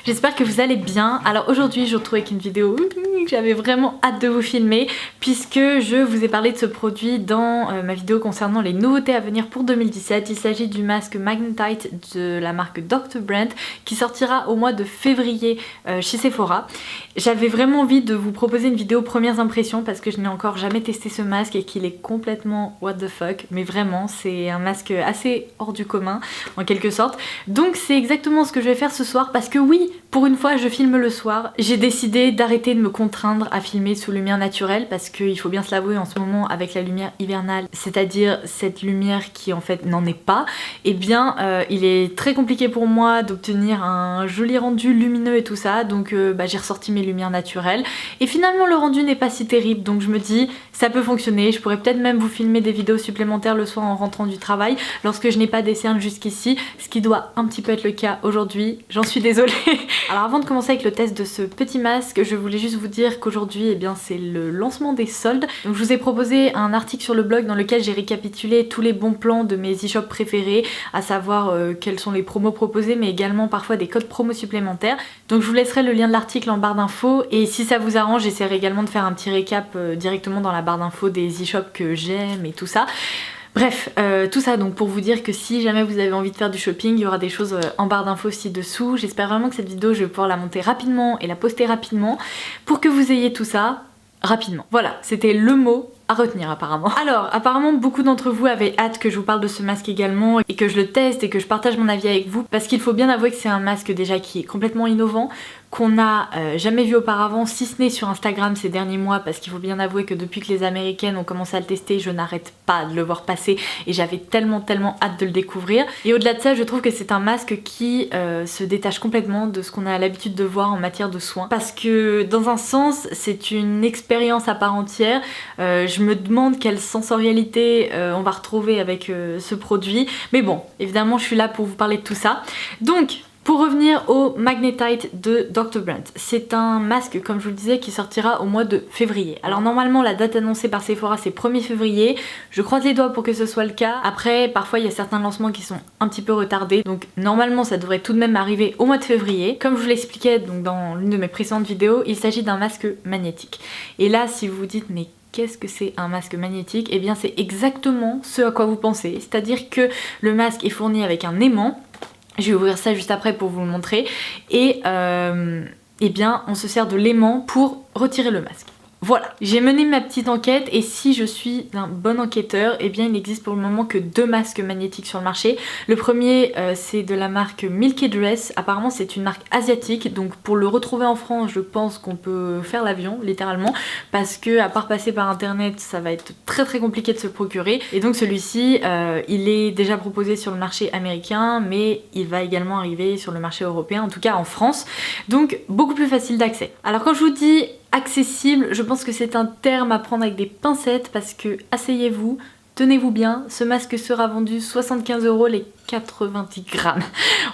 J'espère que vous allez bien. Alors aujourd'hui je vous retrouve avec une vidéo que j'avais vraiment hâte de vous filmer puisque je vous ai parlé de ce produit dans ma vidéo concernant les nouveautés à venir pour 2017. Il s'agit du masque Magnetite de la marque Dr. Brandt qui sortira au mois de février chez Sephora. J'avais vraiment envie de vous proposer une vidéo premières impressions parce que je n'ai encore jamais testé ce masque et qu'il est complètement what the fuck, mais vraiment c'est un masque assez hors du commun en quelque sorte. Donc c'est exactement ce que je vais faire ce soir parce que oui, pour une fois je filme le soir. J'ai décidé d'arrêter de me contraindre à filmer sous lumière naturelle parce qu'il faut bien se l'avouer en ce moment avec la lumière hivernale, c'est-à-dire cette lumière qui en fait n'en est pas, et bien il est très compliqué pour moi d'obtenir un joli rendu lumineux et tout ça, donc j'ai ressorti mes lumières naturelles et finalement le rendu n'est pas si terrible, donc je me dis ça peut fonctionner. Je pourrais peut-être même vous filmer des vidéos supplémentaires le soir en rentrant du travail lorsque je n'ai pas des cernes jusqu'ici, ce qui doit un petit peu être le cas aujourd'hui, j'en suis désolée. Alors avant de commencer avec le test de ce petit masque, je voulais juste vous dire qu'aujourd'hui eh bien c'est le lancement des soldes. Donc je vous ai proposé un article sur le blog dans lequel j'ai récapitulé tous les bons plans de mes e-shops préférés, à savoir quels sont les promos proposés mais également parfois des codes promo supplémentaires. Donc je vous laisserai le lien de l'article en barre d'infos et si ça vous arrange j'essaierai également de faire un petit récap directement dans la barre d'infos des e-shops que j'aime et tout ça. Bref, tout ça donc pour vous dire que si jamais vous avez envie de faire du shopping, il y aura des choses en barre d'infos ci-dessous. J'espère vraiment que cette vidéo, je vais pouvoir la monter rapidement et la poster rapidement pour que vous ayez tout ça rapidement. Voilà, c'était le mot à retenir apparemment. Alors apparemment beaucoup d'entre vous avaient hâte que je vous parle de ce masque également et que je le teste et que je partage mon avis avec vous parce qu'il faut bien avouer que c'est un masque déjà qui est complètement innovant, qu'on n'a jamais vu auparavant, si ce n'est sur Instagram ces derniers mois, parce qu'il faut bien avouer que depuis que les américaines ont commencé à le tester, je n'arrête pas de le voir passer et j'avais tellement hâte de le découvrir. Et au-delà de ça, je trouve que c'est un masque qui se détache complètement de ce qu'on a l'habitude de voir en matière de soins, parce que dans un sens c'est une expérience à part entière. Je me demande quelle sensorialité on va retrouver avec ce produit, mais bon, évidemment je suis là pour vous parler de tout ça. Donc pour revenir au Magnetite de Dr. Brandt, c'est un masque comme je vous le disais qui sortira au mois de février. Alors normalement la date annoncée par Sephora c'est 1er février, je croise les doigts pour que ce soit le cas. Après parfois il y a certains lancements qui sont un petit peu retardés, donc normalement ça devrait tout de même arriver au mois de février. Comme je vous l'expliquais donc dans l'une de mes précédentes vidéos, il s'agit d'un masque magnétique. Et là si vous vous dites mais qu'est-ce que c'est un masque magnétique? Eh bien c'est exactement ce à quoi vous pensez, c'est-à-dire que le masque est fourni avec un aimant. Je vais ouvrir ça juste après pour vous le montrer. Et eh bien on se sert de l'aimant pour retirer le masque. Voilà, j'ai mené ma petite enquête et si je suis un bon enquêteur, eh bien il n'existe pour le moment que 2 masques magnétiques sur le marché. Le premier c'est de la marque Milky Dress, apparemment c'est une marque asiatique, donc pour le retrouver en France je pense qu'on peut faire l'avion littéralement, parce que à part passer par internet ça va être très compliqué de se procurer. Et donc celui-ci il est déjà proposé sur le marché américain mais il va également arriver sur le marché européen, en tout cas en France, donc beaucoup plus facile d'accès. Alors quand je vous dis accessible, je pense que c'est un terme à prendre avec des pincettes parce que, asseyez-vous, tenez-vous bien, ce masque sera vendu 75 € les 90 grammes.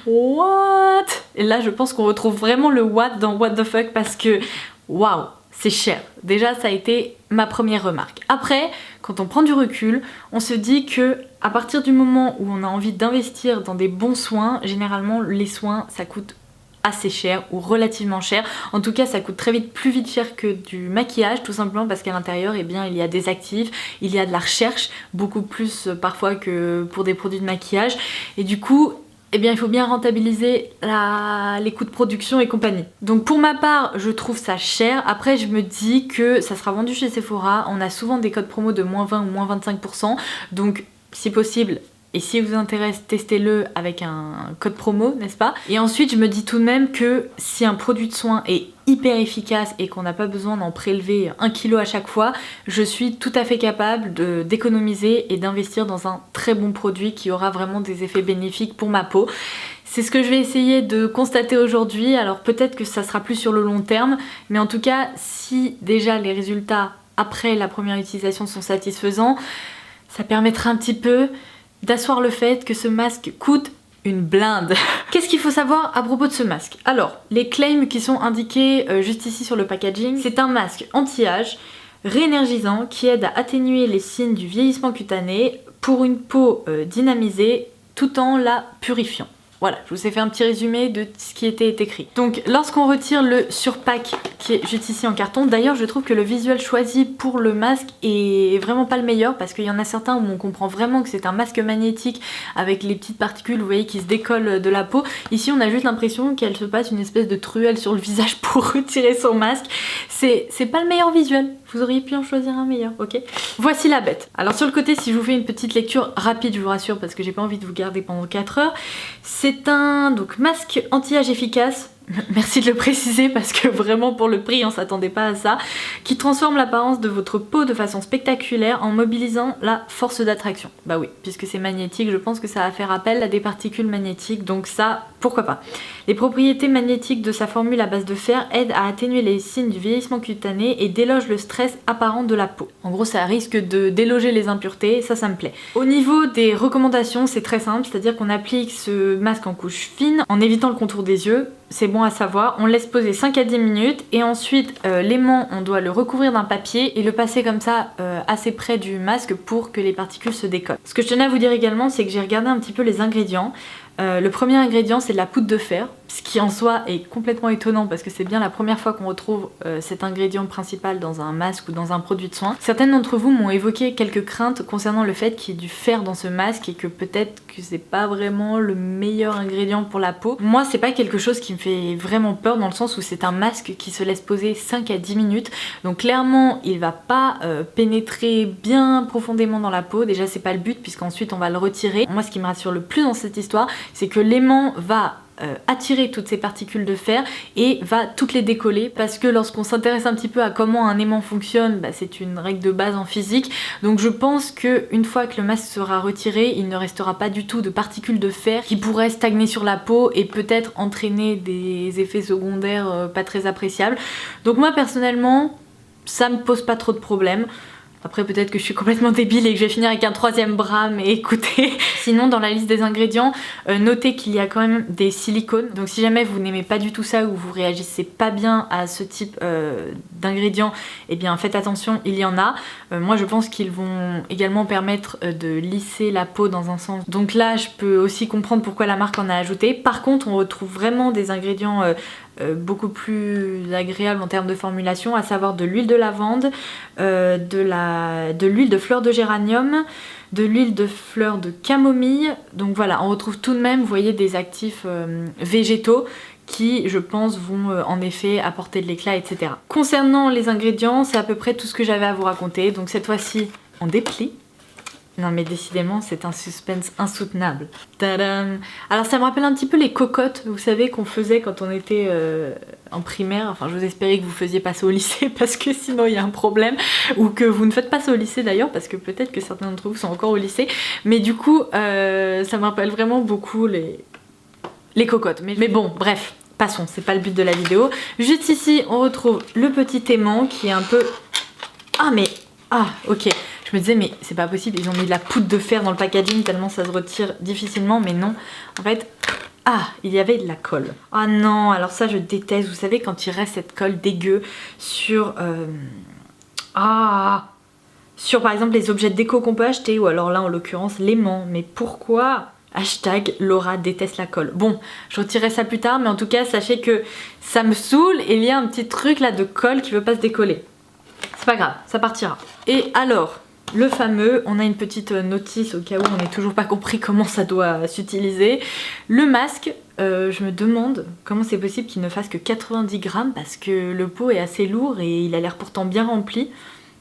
What? Et là je pense qu'on retrouve vraiment le what dans what the fuck parce que, waouh, c'est cher. Déjà ça a été ma première remarque. Après, quand on prend du recul, on se dit que à partir du moment où on a envie d'investir dans des bons soins, généralement les soins ça coûte assez cher ou relativement cher. En tout cas ça coûte très vite, plus vite cher que du maquillage, tout simplement parce qu'à l'intérieur eh bien il y a des actifs, il y a de la recherche, beaucoup plus parfois que pour des produits de maquillage, et du coup eh bien il faut bien rentabiliser les coûts de production et compagnie. Donc pour ma part je trouve ça cher. Après je me dis que ça sera vendu chez Sephora, on a souvent des codes promo de -20 ou -25%, donc si possible, et si vous intéresse, testez-le avec un code promo, n'est-ce pas? Et ensuite je me dis tout de même que si un produit de soin est hyper efficace et qu'on n'a pas besoin d'en prélever 1 kg à chaque fois, je suis tout à fait capable d'économiser et d'investir dans un très bon produit qui aura vraiment des effets bénéfiques pour ma peau. C'est ce que je vais essayer de constater aujourd'hui. Alors peut-être que ça sera plus sur le long terme, mais en tout cas si déjà les résultats après la première utilisation sont satisfaisants, ça permettra un petit peu d'asseoir le fait que ce masque coûte une blinde. Qu'est-ce qu'il faut savoir à propos de ce masque? Alors, les claims qui sont indiqués juste ici sur le packaging, c'est un masque anti-âge, réénergisant, qui aide à atténuer les signes du vieillissement cutané pour une peau dynamisée tout en la purifiant. Voilà, je vous ai fait un petit résumé de ce qui était écrit. Donc lorsqu'on retire le surpack qui est juste ici en carton, d'ailleurs je trouve que le visuel choisi pour le masque est vraiment pas le meilleur parce qu'il y en a certains où on comprend vraiment que c'est un masque magnétique avec les petites particules, vous voyez, qui se décollent de la peau. Ici on a juste l'impression qu'elle se passe une espèce de truelle sur le visage pour retirer son masque. C'est pas le meilleur visuel, vous auriez pu en choisir un meilleur, ok? Voici la bête. Alors sur le côté, si je vous fais une petite lecture rapide, je vous rassure parce que j'ai pas envie de vous garder pendant 4 heures, c'est un masque anti-âge efficace. Merci de le préciser parce que vraiment pour le prix on s'attendait pas à ça, qui transforme l'apparence de votre peau de façon spectaculaire en mobilisant la force d'attraction. Bah oui, puisque c'est magnétique, je pense que ça va faire appel à des particules magnétiques, donc ça, pourquoi pas. Les propriétés magnétiques de sa formule à base de fer aident à atténuer les signes du vieillissement cutané et délogent le stress apparent de la peau. En gros, ça risque de déloger les impuretés, ça me plaît. Au niveau des recommandations, c'est très simple, c'est-à-dire qu'on applique ce masque en couche fine en évitant le contour des yeux. C'est bon à savoir, on laisse poser 5 à 10 minutes et ensuite l'aimant on doit le recouvrir d'un papier et le passer comme ça assez près du masque pour que les particules se décollent. Ce que je tenais à vous dire également, c'est que j'ai regardé un petit peu les ingrédients. Le premier ingrédient c'est de la poudre de fer, ce qui en soi est complètement étonnant parce que c'est bien la première fois qu'on retrouve cet ingrédient principal dans un masque ou dans un produit de soin. Certaines d'entre vous m'ont évoqué quelques craintes concernant le fait qu'il y ait du fer dans ce masque et que peut-être que c'est pas vraiment le meilleur ingrédient pour la peau. Moi c'est pas quelque chose qui me fait vraiment peur dans le sens où c'est un masque qui se laisse poser 5 à 10 minutes, donc clairement il va pas pénétrer bien profondément dans la peau. Déjà c'est pas le but puisqu'ensuite on va le retirer. Moi ce qui me rassure le plus dans cette histoire, c'est que l'aimant va attirer toutes ces particules de fer et va toutes les décoller parce que lorsqu'on s'intéresse un petit peu à comment un aimant fonctionne, bah, c'est une règle de base en physique, donc je pense qu'une fois que le masque sera retiré, il ne restera pas du tout de particules de fer qui pourraient stagner sur la peau et peut-être entraîner des effets secondaires pas très appréciables. Donc moi personnellement, ça me pose pas trop de problèmes. Après peut-être que je suis complètement débile et que je vais finir avec un 3e bras, mais écoutez. Sinon dans la liste des ingrédients, notez qu'il y a quand même des silicones. Donc si jamais vous n'aimez pas du tout ça ou vous réagissez pas bien à ce type d'ingrédients, eh bien faites attention, il y en a. Moi je pense qu'ils vont également permettre de lisser la peau dans un sens. Donc là je peux aussi comprendre pourquoi la marque en a ajouté. Par contre on retrouve vraiment des ingrédients beaucoup plus agréable en termes de formulation, à savoir de l'huile de lavande, de l'huile de fleur de géranium, de l'huile de fleur de camomille. Donc voilà, on retrouve tout de même, vous voyez, des actifs végétaux qui, je pense, vont en effet apporter de l'éclat, etc. Concernant les ingrédients, c'est à peu près tout ce que j'avais à vous raconter. Donc cette fois-ci, on déplie. Non mais décidément c'est un suspense insoutenable. Tadam! Alors ça me rappelle un petit peu les cocottes, vous savez, qu'on faisait quand on était en primaire. Enfin je vous espérais que vous faisiez pas ça au lycée parce que sinon il y a un problème. Ou que vous ne faites pas ça au lycée d'ailleurs parce que peut-être que certains d'entre vous sont encore au lycée. Mais du coup ça me rappelle vraiment beaucoup les cocottes. Mais bon bref, passons, c'est pas le but de la vidéo. Juste ici on retrouve le petit aimant qui est un peu... Ah ok. Je me disais mais c'est pas possible, ils ont mis de la poudre de fer dans le packaging tellement ça se retire difficilement, mais non. En fait, il y avait de la colle. Ah non, alors ça je déteste, vous savez quand il reste cette colle dégueu sur... sur par exemple les objets de déco qu'on peut acheter, ou alors là en l'occurrence l'aimant. Mais pourquoi ? Hashtag Laura déteste la colle. Bon, je retirerai ça plus tard, mais en tout cas sachez que ça me saoule et il y a un petit truc là de colle qui veut pas se décoller. C'est pas grave, ça partira. Et alors... le fameux, on a une petite notice au cas où on n'ait toujours pas compris comment ça doit s'utiliser. Le masque, je me demande comment c'est possible qu'il ne fasse que 90 grammes parce que le pot est assez lourd et il a l'air pourtant bien rempli.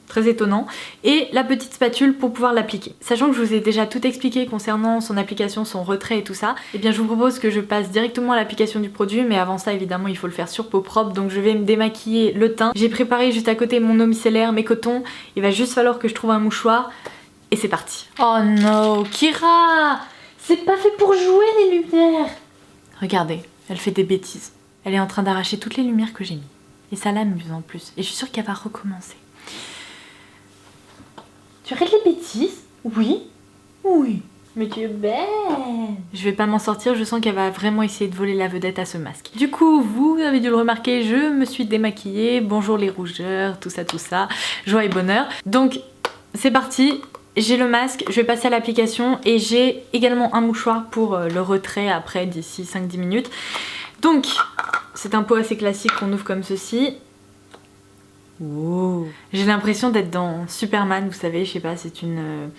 Très étonnant. Et la petite spatule pour pouvoir l'appliquer. Sachant que je vous ai déjà tout expliqué concernant son application, son retrait et tout ça, eh bien je vous propose que je passe directement à l'application du produit, mais avant ça évidemment il faut le faire sur peau propre, donc je vais me démaquiller le teint. J'ai préparé juste à côté mon eau micellaire, mes cotons, il va juste falloir que je trouve un mouchoir et c'est parti. Oh non, Kira, c'est pas fait pour jouer les lumières. Regardez, elle fait des bêtises. Elle est en train d'arracher toutes les lumières que j'ai mis. Et ça l'amuse en plus. Et je suis sûre qu'elle va recommencer. Tu arrêtes les bêtises? Oui. Oui. Mais tu es belle. Je vais pas m'en sortir, je sens qu'elle va vraiment essayer de voler la vedette à ce masque. Du coup, vous avez dû le remarquer, je me suis démaquillée. Bonjour les rougeurs, tout ça, joie et bonheur. Donc, c'est parti. j'ai le masque, je vais passer à l'application et j'ai également un mouchoir pour le retrait après d'ici 5-10 minutes. Donc, c'est un pot assez classique qu'on ouvre comme ceci. Wow. J'ai l'impression d'être dans Superman, vous savez, je sais pas, c'est une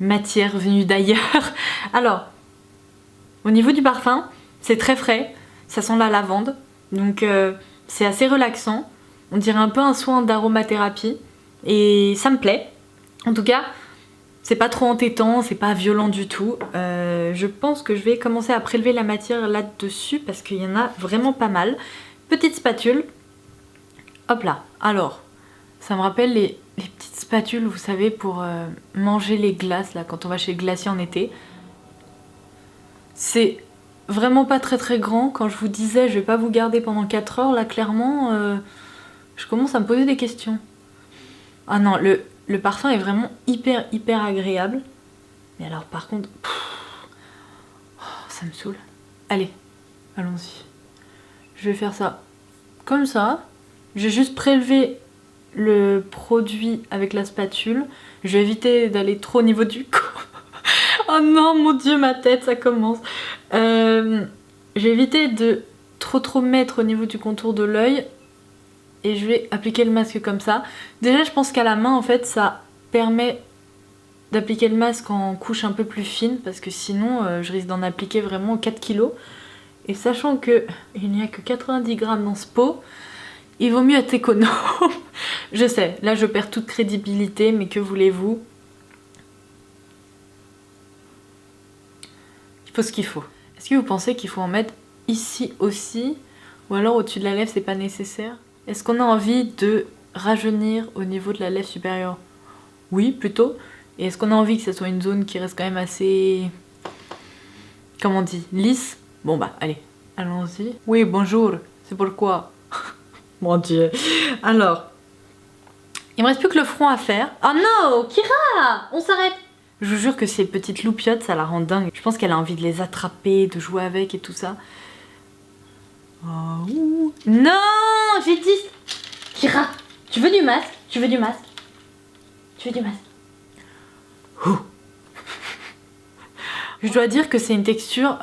matière venue d'ailleurs. Alors, au niveau du parfum, c'est très frais, ça sent la lavande, donc c'est assez relaxant. On dirait un peu un soin d'aromathérapie et ça me plaît. En tout cas, c'est pas trop entêtant, c'est pas violent du tout. Je pense que je vais commencer à prélever la matière là-dessus parce qu'il y en a vraiment pas mal. Petite spatule. Hop là. Alors, ça me rappelle les petites spatules, vous savez, pour manger les glaces là quand on va chez le glacier en été. C'est vraiment pas très grand. Quand je vous disais je vais pas vous garder pendant 4 heures, là clairement, je commence à me poser des questions. Ah non, le parfum est vraiment hyper agréable. Mais alors par contre, ça me saoule. Allez, allons-y. Je vais faire ça comme ça. Je vais juste prélever le produit avec la spatule. Je vais éviter d'aller trop au niveau du cou. Oh non, mon dieu, ma tête, ça commence. Je vais éviter de trop mettre au niveau du contour de l'œil. Et je vais appliquer le masque comme ça. Déjà, je pense qu'à la main, en fait, ça permet d'appliquer le masque en couche un peu plus fine. Parce que sinon, je risque d'en appliquer vraiment 4 kilos. Et sachant qu'il n'y a que 90 grammes dans ce pot, il vaut mieux être économe. Je sais, là je perds toute crédibilité, mais que voulez-vous? Il faut ce qu'il faut. Est-ce que vous pensez qu'il faut en mettre ici aussi? Ou alors au-dessus de la lèvre, c'est pas nécessaire? Est-ce qu'on a envie de rajeunir au niveau de la lèvre supérieure? Oui, plutôt. Et est-ce qu'on a envie que ce soit une zone qui reste quand même assez... comment on dit? Lisse? Bon bah, allez, allons-y. Oui, bonjour, c'est pourquoi? Mon dieu. Alors, il me reste plus que le front à faire. Oh non, Kira, on s'arrête. Je vous jure que ces petites loupiottes, ça la rend dingue. Je pense qu'elle a envie de les attraper, de jouer avec et tout ça. Oh, ouh. Non, j'ai dit... Kira, tu veux du masque? Tu veux du masque? Tu veux du masque? Ouh. Je dois dire que c'est une texture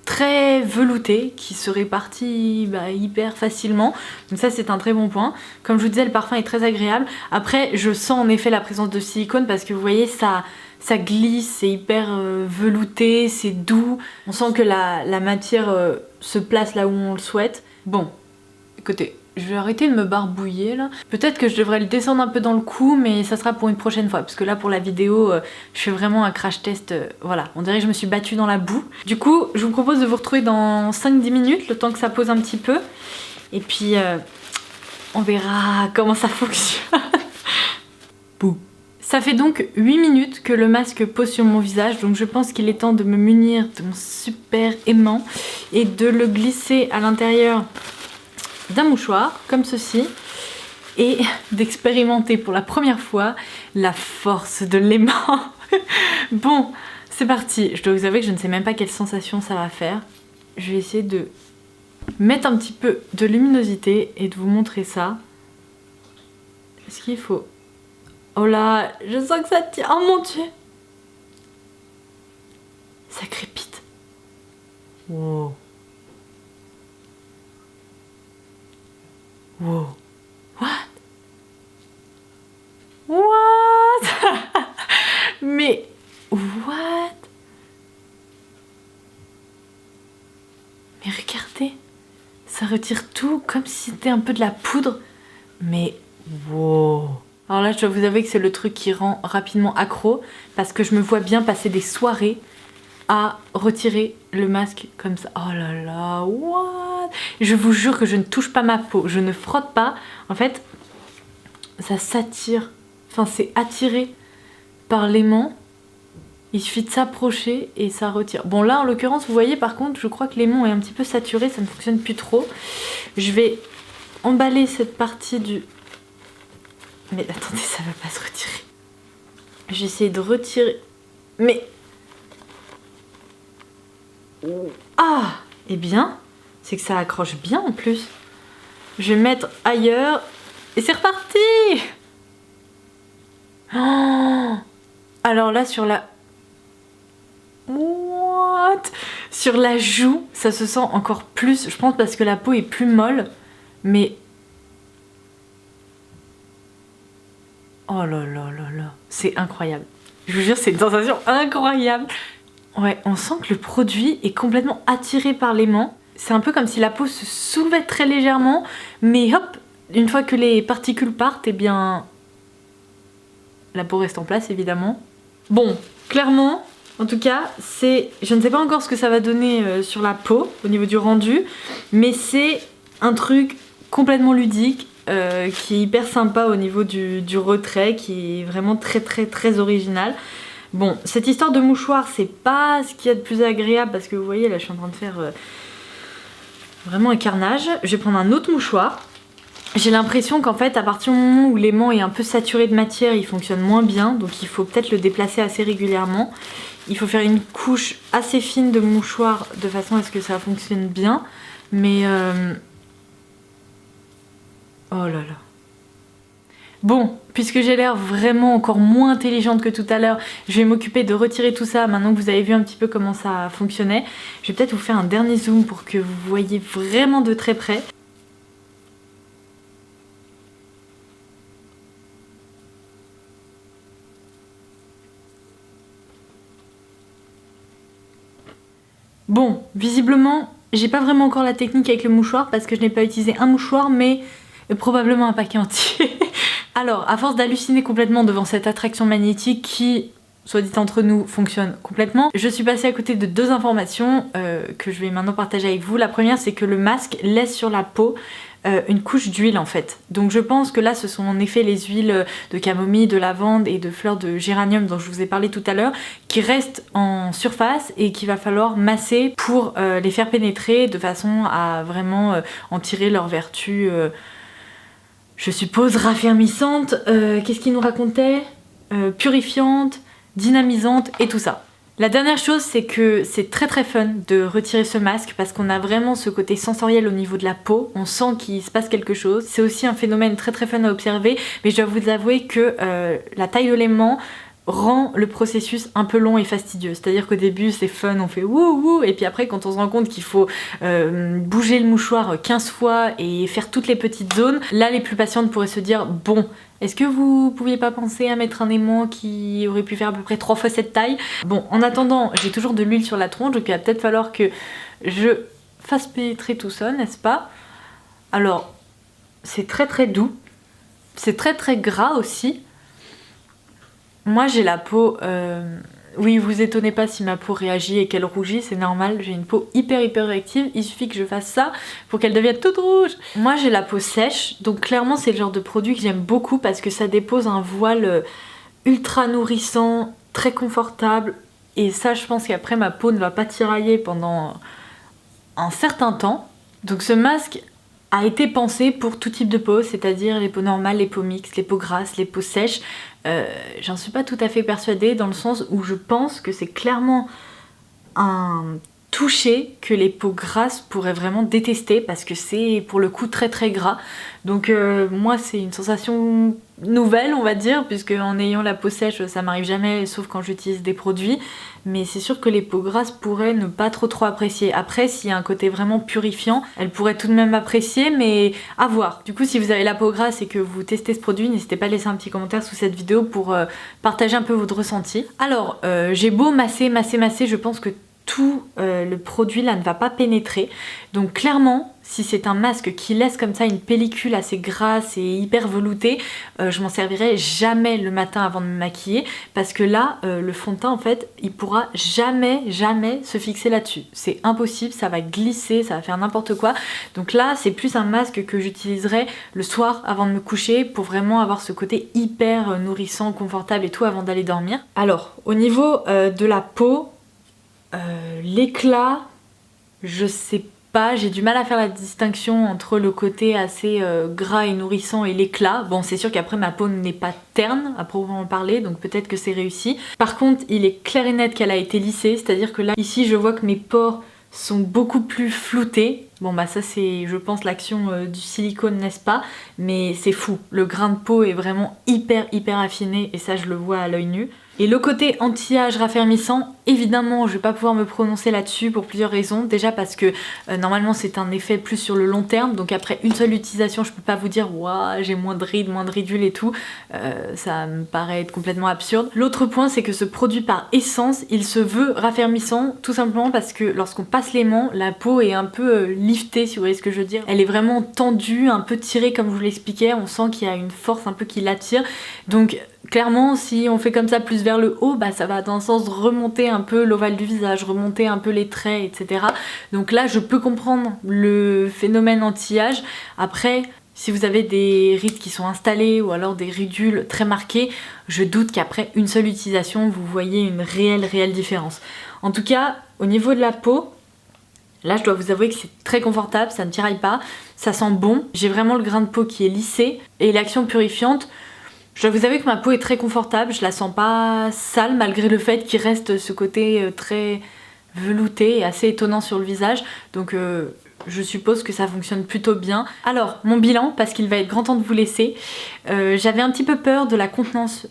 très veloutée qui se répartit hyper facilement. Donc ça, c'est un très bon point. Comme je vous disais, le parfum est très agréable. Après, je sens en effet la présence de silicone parce que vous voyez, ça glisse, c'est hyper velouté, c'est doux. On sent que la matière se place là où on le souhaite. Bon, écoutez, je vais arrêter de me barbouiller là. Peut-être que je devrais le descendre un peu dans le cou, mais ça sera pour une prochaine fois. Parce que là, pour la vidéo, je fais vraiment un crash test. Voilà, on dirait que je me suis battue dans la boue. Du coup, je vous propose de vous retrouver dans 5-10 minutes, le temps que ça pose un petit peu. Et puis, on verra comment ça fonctionne. Bouh. Ça fait donc 8 minutes que le masque pose sur mon visage, donc je pense qu'il est temps de me munir de mon super aimant et de le glisser à l'intérieur d'un mouchoir, comme ceci, et d'expérimenter pour la première fois la force de l'aimant. Bon, c'est parti. Je dois vous avouer que je ne sais même pas quelle sensation ça va faire. Je vais essayer de mettre un petit peu de luminosité et de vous montrer ça. Est-ce qu'il faut... Oh là, je sens que ça tient. Oh mon dieu. Ça crépite. Wow. Wow. What? What? Mais what? Mais regardez, ça retire tout comme si c'était un peu de la poudre. Mais wow. Alors là, je dois vous avouer que c'est le truc qui rend rapidement accro parce que je me vois bien passer des soirées à retirer le masque comme ça. Oh là là, what? Je vous jure que je ne touche pas ma peau, je ne frotte pas. En fait, ça s'attire. Enfin, c'est attiré par l'aimant. Il suffit de s'approcher et ça retire. Bon là, en l'occurrence, vous voyez, par contre, je crois que l'aimant est un petit peu saturé, ça ne fonctionne plus trop. Je vais emballer cette partie du... Mais attendez, ça va pas se retirer. J'essaie de retirer... Mais... Ah, eh bien, c'est que ça accroche bien en plus. Je vais mettre ailleurs et c'est reparti. Oh, Alors là sur la... What? Sur la joue, ça se sent encore plus, je pense parce que la peau est plus molle, mais... Oh là là là là, c'est incroyable. Je vous jure, c'est une sensation incroyable. Ouais, on sent que le produit est complètement attiré par l'aimant. C'est un peu comme si la peau se soulevait très légèrement, mais hop, une fois que les particules partent, eh bien... la peau reste en place, évidemment. Bon, clairement, en tout cas, c'est... Je ne sais pas encore ce que ça va donner sur la peau, au niveau du rendu, mais c'est un truc complètement ludique, qui est hyper sympa au niveau du retrait, qui est vraiment très original. Bon, cette histoire de mouchoir, c'est pas ce qu'il y a de plus agréable, parce que vous voyez, là, je suis en train de faire vraiment un carnage. Je vais prendre un autre mouchoir. J'ai l'impression qu'en fait, à partir du moment où l'aimant est un peu saturé de matière, il fonctionne moins bien, donc il faut peut-être le déplacer assez régulièrement. Il faut faire une couche assez fine de mouchoir de façon à ce que ça fonctionne bien, mais... Oh là là. Bon, puisque j'ai l'air vraiment encore moins intelligente que tout à l'heure, je vais m'occuper de retirer tout ça maintenant que vous avez vu un petit peu comment ça fonctionnait. Je vais peut-être vous faire un dernier zoom pour que vous voyez vraiment de très près. Bon, visiblement, j'ai pas vraiment encore la technique avec le mouchoir parce que je n'ai pas utilisé un mouchoir, mais probablement un paquet entier. Alors, à force d'halluciner complètement devant cette attraction magnétique qui, soit dit entre nous, fonctionne complètement, je suis passée à côté de deux informations que je vais maintenant partager avec vous. La première, c'est que le masque laisse sur la peau une couche d'huile en fait. Donc je pense que là ce sont en effet les huiles de camomille, de lavande et de fleurs de géranium dont je vous ai parlé tout à l'heure qui restent en surface et qu'il va falloir masser pour les faire pénétrer de façon à vraiment en tirer leurs vertus, je suppose raffermissantes, qu'est-ce qu'il nous racontait, purifiantes, dynamisantes et tout ça. La dernière chose, c'est que c'est très fun de retirer ce masque parce qu'on a vraiment ce côté sensoriel au niveau de la peau, on sent qu'il se passe quelque chose. C'est aussi un phénomène très fun à observer, mais je dois vous avouer que la taille de l'aimant rend le processus un peu long et fastidieux. C'est-à-dire qu'au début c'est fun, on fait wouh wouh, et puis après quand on se rend compte qu'il faut bouger le mouchoir 15 fois et faire toutes les petites zones, là les plus patientes pourraient se dire bon, est-ce que vous pouviez pas penser à mettre un aimant qui aurait pu faire à peu près 3 fois cette taille? Bon, en attendant, j'ai toujours de l'huile sur la tronche, donc il va peut-être falloir que je fasse pénétrer tout ça, n'est-ce pas? Alors, c'est très doux, c'est très gras aussi. Moi j'ai la peau... Oui, vous étonnez pas si ma peau réagit et qu'elle rougit, c'est normal, j'ai une peau hyper réactive, il suffit que je fasse ça pour qu'elle devienne toute rouge. Moi j'ai la peau sèche, donc clairement c'est le genre de produit que j'aime beaucoup parce que ça dépose un voile ultra nourrissant, très confortable, et ça je pense qu'après ma peau ne va pas tirailler pendant un certain temps. Donc ce masque a été pensé pour tout type de peau, c'est-à-dire les peaux normales, les peaux mixtes, les peaux grasses, les peaux sèches. J'en suis pas tout à fait persuadée dans le sens où je pense que c'est clairement un toucher que les peaux grasses pourraient vraiment détester parce que c'est pour le coup très gras. Donc moi c'est une sensation nouvelle on va dire, puisque en ayant la peau sèche ça m'arrive jamais sauf quand j'utilise des produits, mais c'est sûr que les peaux grasses pourraient ne pas trop apprécier. Après s'il y a un côté vraiment purifiant, elles pourraient tout de même apprécier, mais à voir. Du coup si vous avez la peau grasse et que vous testez ce produit, n'hésitez pas à laisser un petit commentaire sous cette vidéo pour partager un peu votre ressenti. Alors j'ai beau masser, je pense que tout le produit là ne va pas pénétrer, donc clairement si c'est un masque qui laisse comme ça une pellicule assez grasse et hyper veloutée, je m'en servirai jamais le matin avant de me maquiller parce que là le fond de teint en fait il pourra jamais se fixer là-dessus, c'est impossible, ça va glisser, ça va faire n'importe quoi. Donc là c'est plus un masque que j'utiliserai le soir avant de me coucher pour vraiment avoir ce côté hyper nourrissant, confortable et tout avant d'aller dormir. Alors au niveau de la peau, l'éclat, je sais pas, j'ai du mal à faire la distinction entre le côté assez gras et nourrissant et l'éclat. Bon, c'est sûr qu'après ma peau n'est pas terne à proprement parler, donc peut-être que c'est réussi. Par contre, il est clair et net qu'elle a été lissée, c'est-à-dire que là, ici, je vois que mes pores sont beaucoup plus floutés. Bon bah ça c'est je pense l'action du silicone, n'est-ce pas? Mais c'est fou, le grain de peau est vraiment hyper affiné et ça je le vois à l'œil nu. Et le côté anti-âge raffermissant, évidemment je vais pas pouvoir me prononcer là-dessus pour plusieurs raisons. Déjà parce que normalement c'est un effet plus sur le long terme, donc après une seule utilisation je peux pas vous dire waouh j'ai moins de rides, moins de ridules et tout, ça me paraît être complètement absurde. L'autre point c'est que ce produit par essence il se veut raffermissant tout simplement parce que lorsqu'on passe l'aimant, la peau est un peu liftée si vous voyez ce que je veux dire. Elle est vraiment tendue, un peu tirée comme je vous l'expliquais, on sent qu'il y a une force un peu qui l'attire. Donc clairement si on fait comme ça plus vers le haut, bah ça va dans le sens remonter un peu l'ovale du visage, remonter un peu les traits, etc. Donc là je peux comprendre le phénomène anti-âge. Après si vous avez des rides qui sont installées ou alors des ridules très marquées, je doute qu'après une seule utilisation vous voyez une réelle différence. En tout cas au niveau de la peau, là je dois vous avouer que c'est très confortable, ça ne tiraille pas, ça sent bon, j'ai vraiment le grain de peau qui est lissé et l'action purifiante. Je dois vous avouer que ma peau est très confortable, je la sens pas sale malgré le fait qu'il reste ce côté très velouté et assez étonnant sur le visage. Donc je suppose que ça fonctionne plutôt bien. Alors, mon bilan, parce qu'il va être grand temps de vous laisser. J'avais un petit peu peur de la contenance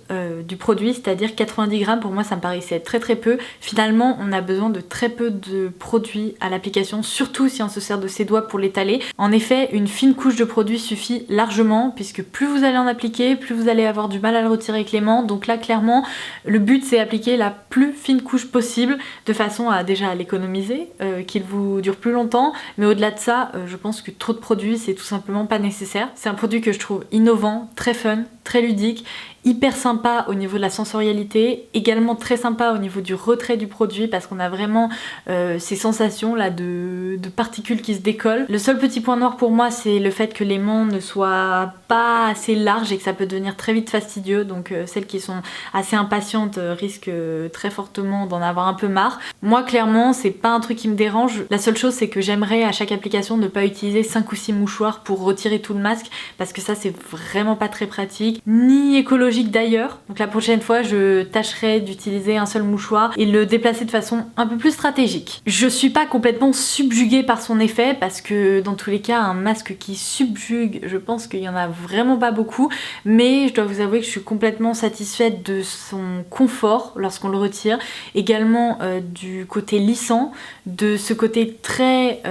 du produit, c'est-à-dire 90 grammes, pour moi ça me paraissait être très peu. Finalement, on a besoin de très peu de produits à l'application, surtout si on se sert de ses doigts pour l'étaler. En effet, une fine couche de produit suffit largement, puisque plus vous allez en appliquer, plus vous allez avoir du mal à le retirer avec les mains. Donc là, clairement, le but c'est appliquer la plus fine couche possible, de façon à déjà l'économiser, qu'il vous dure plus longtemps, mais au-delà de ça, je pense que trop de produits c'est tout simplement pas nécessaire. C'est un produit que je trouve innovant, très fun, très ludique, hyper sympa au niveau de la sensorialité, également très sympa au niveau du retrait du produit parce qu'on a vraiment ces sensations là de particules qui se décollent. Le seul petit point noir pour moi c'est le fait que l'aimant ne soit pas assez large et que ça peut devenir très vite fastidieux, donc celles qui sont assez impatientes risquent très fortement d'en avoir un peu marre. Moi clairement c'est pas un truc qui me dérange, la seule chose c'est que j'aimerais à chaque application ne pas utiliser 5 ou 6 mouchoirs pour retirer tout le masque parce que ça c'est vraiment pas très pratique, ni écologique d'ailleurs. Donc la prochaine fois je tâcherai d'utiliser un seul mouchoir et le déplacer de façon un peu plus stratégique. Je suis pas complètement subjuguée par son effet parce que dans tous les cas un masque qui subjugue, je pense qu'il y en a vraiment pas beaucoup, mais je dois vous avouer que je suis complètement satisfaite de son confort lorsqu'on le retire, également du côté lissant, de ce côté très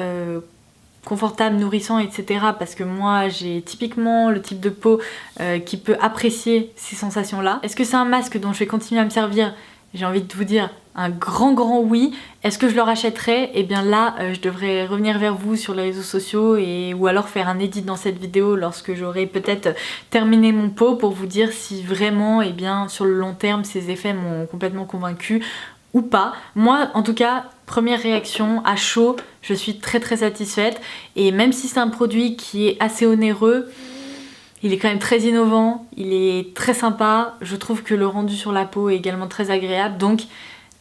confortable, nourrissant, etc. Parce que moi j'ai typiquement le type de peau qui peut apprécier ces sensations là. Est-ce que c'est un masque dont je vais continuer à me servir? J'ai envie de vous dire un grand oui. Est-ce que je le rachèterai? Et bien là je devrais revenir vers vous sur les réseaux sociaux ou alors faire un edit dans cette vidéo lorsque j'aurai peut-être terminé mon pot pour vous dire si vraiment et bien sur le long terme ces effets m'ont complètement convaincue ou pas. Moi en tout cas, première réaction à chaud, je suis très satisfaite et même si c'est un produit qui est assez onéreux, il est quand même très innovant, il est très sympa, je trouve que le rendu sur la peau est également très agréable, donc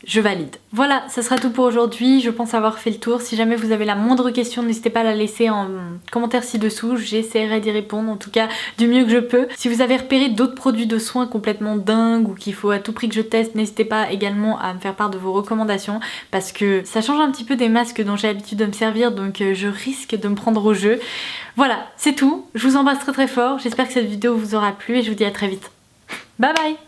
je valide. Voilà, ça sera tout pour aujourd'hui, je pense avoir fait le tour. Si jamais vous avez la moindre question, n'hésitez pas à la laisser en commentaire ci-dessous, j'essaierai d'y répondre, en tout cas du mieux que je peux. Si vous avez repéré d'autres produits de soins complètement dingues ou qu'il faut à tout prix que je teste, n'hésitez pas également à me faire part de vos recommandations parce que ça change un petit peu des masques dont j'ai l'habitude de me servir, donc je risque de me prendre au jeu. Voilà, c'est tout, je vous embrasse très fort, j'espère que cette vidéo vous aura plu et je vous dis à très vite. Bye bye!